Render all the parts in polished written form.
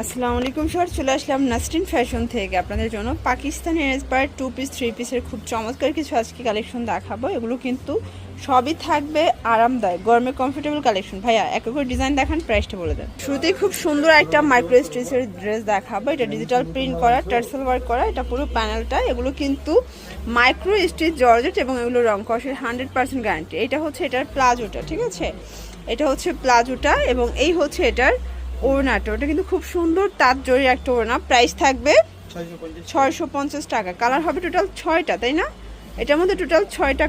আসসালামু আলাইকুম স্যার, চলে আসলাম নাসরিন ফ্যাশন থেকে আপনাদের জন্য পাকিস্তানি ইন্সপায়ার্ড 2 পিস 3 পিসের খুব চমৎকার কিছু আজকে কালেকশন দেখাবো। এগুলো কিন্তু সবই থাকবে আরামদায়ক, গরমে কমফোর্টেবল কালেকশন। ভাইয়া এক করে ডিজাইন দেখান, প্রাইসটা বলে দেন। শুরুতেই খুব সুন্দর একটা মাইক্রো স্টিচের ড্রেস দেখাবো। এটা ডিজিটাল প্রিন্ট করা, টার্সেল ওয়ার্ক করা, এটা পুরো প্যানেলটা। এগুলো কিন্তু মাইক্রো স্টিচ জর্জেট এবং এগুলো রং কষের 100% গ্যারান্টি। এটা হচ্ছে এটার প্লাজোটা, ঠিক আছে? এটা হচ্ছে প্লাজোটা এবং এই হচ্ছে এটার ওড়নাটা। ওটা কিন্তু খুব সুন্দর তাঁত জরির একটা ওড়না। প্রাইস থাকবে 650 টাকা। কালার হবে টোটাল 6টা, তাই না? এটার মধ্যে টোটাল 6টা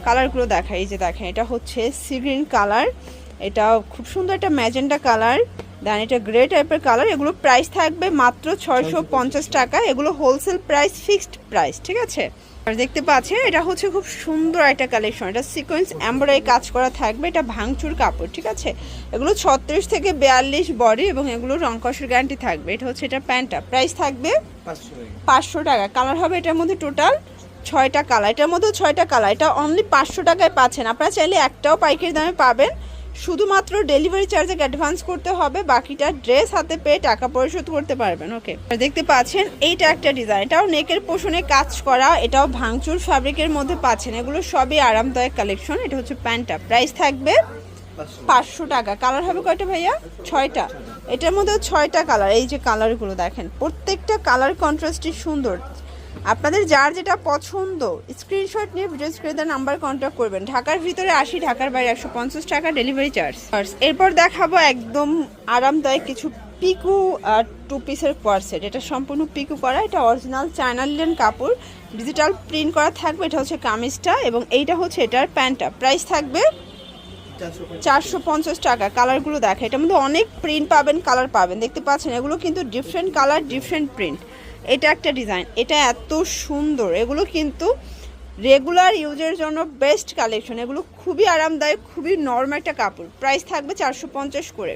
কালারগুলো দেখাই। এই যে দেখেন, এটা হচ্ছে সি গ্রিন কালার, এটা খুব সুন্দর একটা ম্যাজেন্ডা কালার, দেন এটা গ্রে টাইপের কালার। এগুলো প্রাইস থাকবে মাত্র 650 টাকা। এগুলো হোলসেল প্রাইস, ফিক্সড প্রাইস, ঠিক আছে? আর দেখতে পাচ্ছেন এটা হচ্ছে খুব সুন্দর একটা কালেকশন। এটা সিকোয়েন্স এমব্রয়ডারি কাজ করা থাকবে, এটা ভাঙচুর কাপড়, ঠিক আছে? এগুলো 36 থেকে 42 বডি এবং এগুলো রং কষের গ্যারান্টি থাকবে। এটা হচ্ছে এটা প্যান্টটা, প্রাইস থাকবে 500 টাকা। কালার হবে এটার মধ্যে টোটাল 6টা কালার। এটার মধ্যে 6টা কালার। এটা অনলি 500 টাকায় পাচ্ছেন। আপনারা চাইলে একটাও পাইকারি দামে পাবেন, শুধুমাত্র ডেলিভারি চার্জে অ্যাডভান্স করতে হবে, বাকিটা ড্রেস হাতে পেয়ে টাকা পরিশোধ করতে পারবেন। ওকে, দেখতে পাচ্ছেন এইটা একটা ডিজাইন, এটাও নেকের পোষণে কাজ করা, এটাও ভাঙচুর ফ্যাব্রিকের মধ্যে পাচ্ছেন। এগুলো সবই আরামদায়ক কালেকশন। এটা হচ্ছে প্যান্টটা, প্রাইস থাকবে 500 টাকা। কালার হবে কয়টা ভাইয়া? 6টা। এটার মধ্যেও 6টা কালার। এই যে কালারগুলো দেখেন, প্রত্যেকটা কালার কন্ট্রাস্টই সুন্দর। আপনাদের যার যেটা পছন্দ স্ক্রিনশট নিয়ে ভিডিও স্ক্রিনে নাম্বার কন্ট্যাক্ট করবেন। ঢাকার ভিতরে 80, ঢাকার বাইরে 150 টাকা ডেলিভারি চার্জ। এরপর দেখাবো একদম আরামদায়ক কিছু পিকু 2 পিসের কোয়ারসেট। এটা সম্পূর্ণ পিকু করা, এটা অরিজিনাল চায়না লিনেন কাপড়, ডিজিটাল প্রিন্ট করা থাকবে। এটা হচ্ছে কামিজটা এবং এইটা হচ্ছে এটার প্যান্টটা। প্রাইস থাকবে 450 টাকা। কালারগুলো দেখা, এটার মধ্যে অনেক প্রিন্ট পাবেন, কালার পাবেন। দেখতে পাচ্ছেন এগুলো কিন্তু ডিফারেন্ট কালার, ডিফারেন্ট প্রিন্ট। এটা একটা ডিজাইন, এটা এত সুন্দর। এগুলো কিন্তু রেগুলার ইউজের জন্য বেস্ট কালেকশন। এগুলো খুবই আরামদায়ক, খুবই নরম একটা কাপড়। প্রাইস থাকবে 450 করে।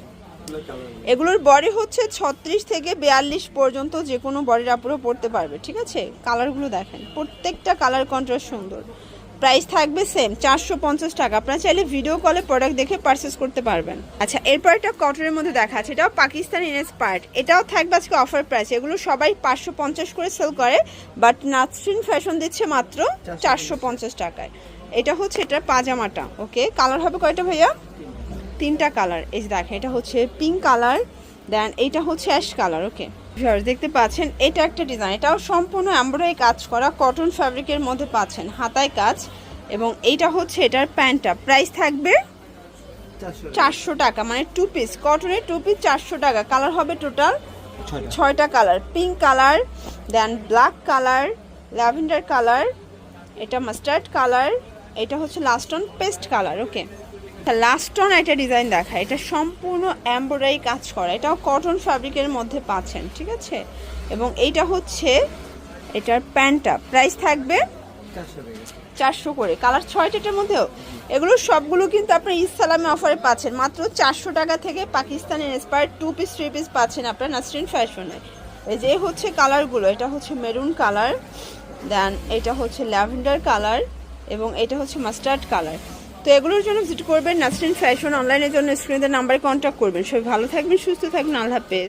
এগুলোর বডি হচ্ছে 36 থেকে 42 পর্যন্ত, যে কোনো বডির আপুরও পরতে পারবে, ঠিক আছে? কালারগুলো দেখেন, প্রত্যেকটা কালার কন্ট্রাস্ট সুন্দর। প্রাইস থাকবে সেম 450 টাকা। আপনারা চাইলে ভিডিও কলে প্রোডাক্ট দেখে পারচেস করতে পারবেন। আচ্ছা, এরপর একটা কটনের মধ্যে দেখাচ্ছে, এটাও পাকিস্তানি ইন্সপায়ার্ড, এটাও থাকবে আজকে অফার প্রাইস। এগুলো সবাই 550 করে সেল করে, বাট নাসরিন ফ্যাশন দিচ্ছে মাত্র 450 টাকায়। এটা হচ্ছে এটার পাজামাটা। ওকে, কালার হবে কয়টা ভাইয়া? 3টা কালার। এই যে দেখেন, এটা হচ্ছে পিঙ্ক কালার, দেন এইটা হচ্ছে অ্যাশ কালার। ওকে, দেখতে পাচ্ছেন এটা একটা ডিজাইন, এটাও সম্পূর্ণ এমব্রয়ডারি কাজ করা, কটন ফ্যাব্রিকের মধ্যে পাচ্ছেন, হাতায় কাজ। এবং এইটা হচ্ছে এটার প্যান্টটা। প্রাইস থাকবে 400 টাকা, মানে 2 পিস কটনের 2 পিস 400 টাকা। কালার হবে টোটাল 6টা colour. Pink colour, then black colour, lavender colour, এটা মাস্টার্ড কালার, এটা হচ্ছে last one paste colour. Okay, last one একটা ডিজাইন দেখা, এটা সম্পূর্ণ এমব্রয়ডারি কাজ করা, এটাও কটন ফ্যাব্রিকের মধ্যে পাচ্ছেন, ঠিক আছে? এবং এইটা হচ্ছে এটার প্যান্টটা। প্রাইস থাকবে 400 করে। কালার 6টার মধ্যেও এগুলো সবগুলো কিন্তু আপনার ইসলামে অফারে পাচ্ছেন মাত্র 400 টাকা থেকে। পাকিস্তানি ইন্সপায়ার্ড 2 পিস 3 পিস পাচ্ছেন আপনার নাসরিন ফ্যাশনে। এই যে হচ্ছে কালারগুলো, এটা হচ্ছে মেরুন কালার, দেন এটা হচ্ছে ল্যাভেন্ডার কালার এবং এটা হচ্ছে মাস্টার্ড কালার। তো এগুলোর জন্য ভিজিট করবেন নাসরিন ফ্যাশন। অনলাইনের জন্য স্ক্রিনের নাম্বারে কন্ট্যাক্ট করবেন। সবাই ভালো থাকবেন, সুস্থ থাকবেন, আল্লাহ হাফেজ।